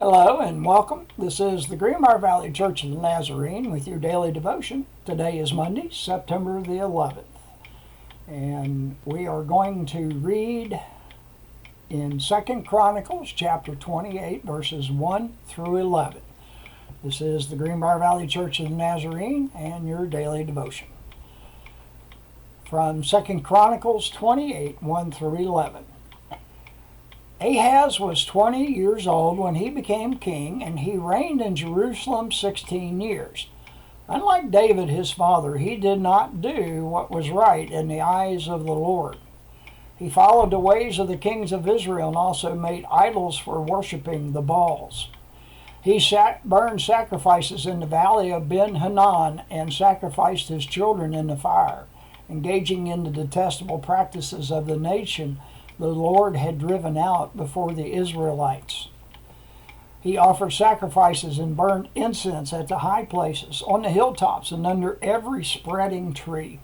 Hello and welcome. This is the Greenbrier Valley Church of the Nazarene with your daily devotion. Today is Monday, September the 11th. And we are going to read in 2 Chronicles chapter 28 verses 1 through 11. This is the Greenbrier Valley Church of the Nazarene and your daily devotion. From 2 Chronicles 28, 1 through 11. Ahaz was 20 years old when he became king, and he reigned in Jerusalem 16 years. Unlike David his father, he did not do what was right in the eyes of the Lord. He followed the ways of the kings of Israel and also made idols for worshiping the Baals. He burned sacrifices in the valley of Ben-Hannon and sacrificed his children in the fire, engaging in the detestable practices of the nation the Lord had driven out before the Israelites. He offered sacrifices and burned incense at the high places, on the hilltops, and under every spreading tree.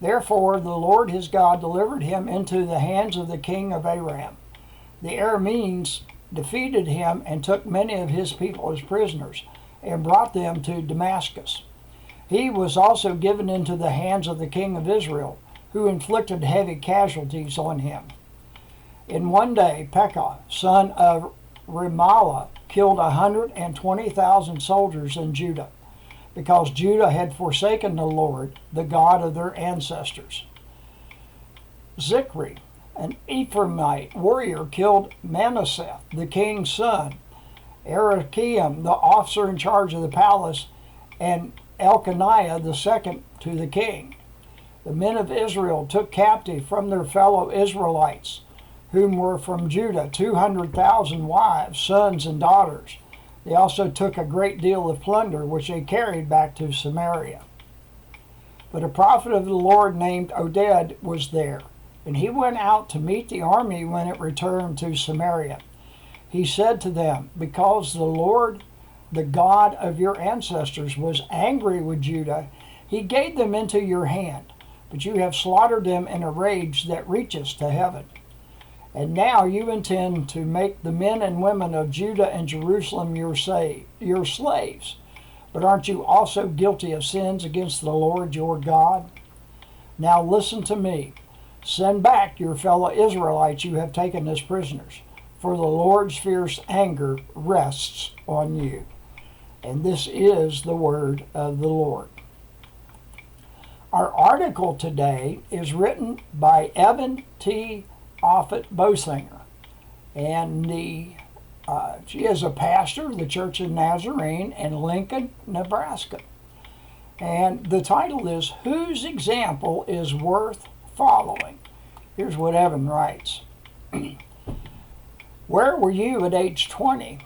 Therefore the Lord his God delivered him into the hands of the king of Aram. The Arameans defeated him and took many of his people as prisoners, and brought them to Damascus. He was also given into the hands of the king of Israel, who inflicted heavy casualties on him. In one day, Pekah, son of Remaliah, killed 120,000 soldiers in Judah, because Judah had forsaken the Lord, the God of their ancestors. Zikri, an Ephraimite warrior, killed Manasseh, the king's son, Arakeam, the officer in charge of the palace, and Elkanah, the second to the king. The men of Israel took captive from their fellow Israelites, whom were from Judah, 200,000 wives, sons, and daughters. They also took a great deal of plunder, which they carried back to Samaria. But a prophet of the Lord named Oded was there, and he went out to meet the army when it returned to Samaria. He said to them, "Because the Lord, the God of your ancestors, was angry with Judah, he gave them into your hand. But you have slaughtered them in a rage that reaches to heaven. And now you intend to make the men and women of Judah and Jerusalem your slaves. But aren't you also guilty of sins against the Lord your God? Now listen to me. Send back your fellow Israelites you have taken as prisoners, for the Lord's fierce anger rests on you." And this is the word of the Lord. Our article today is written by Evan T. Offutt Bosinger, and she is a pastor of the Church of Nazarene in Lincoln, Nebraska. And the title is, "Whose Example is Worth Following?" Here's what Evan writes. "Where were you at age 20?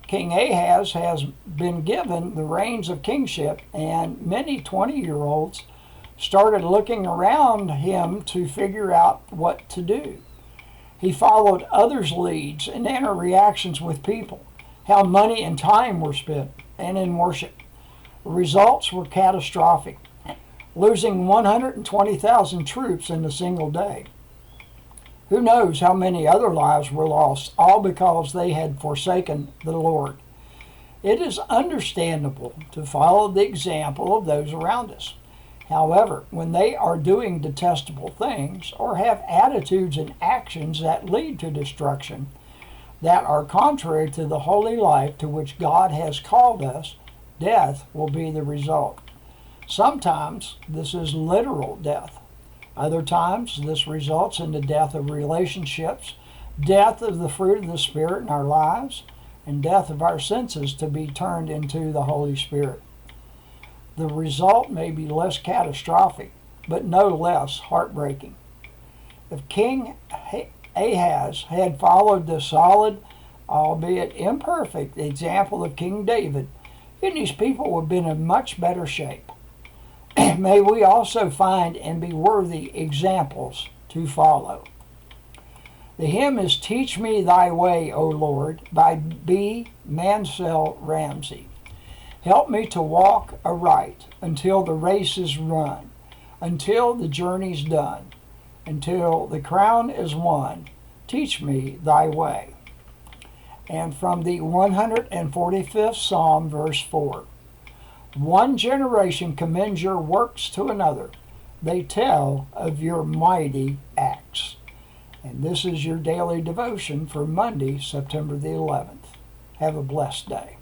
King Ahaz has been given the reins of kingship, and many 20-year-olds started looking around him to figure out what to do. He followed others' leads and interactions with people, how money and time were spent, and in worship. The results were catastrophic, losing 120,000 troops in a single day. Who knows how many other lives were lost, all because they had forsaken the Lord. It is understandable to follow the example of those around us. However, when they are doing detestable things or have attitudes and actions that lead to destruction, that are contrary to the holy life to which God has called us, death will be the result. Sometimes this is literal death. Other times this results in the death of relationships, death of the fruit of the Spirit in our lives, and death of our senses to be turned into the Holy Spirit. The result may be less catastrophic, but no less heartbreaking. If King Ahaz had followed the solid, albeit imperfect, example of King David, then his people would have been in much better shape. May we also find and be worthy examples to follow. The hymn is "Teach Me Thy Way, O Lord" by B. Mansell Ramsey. Help me to walk aright until the race is run, until the journey's done, until the crown is won. Teach me thy way. and from the 145th Psalm, verse 4. One generation commends your works to another. They tell of your mighty acts. And this is your daily devotion for Monday, September the 11th. Have a blessed day.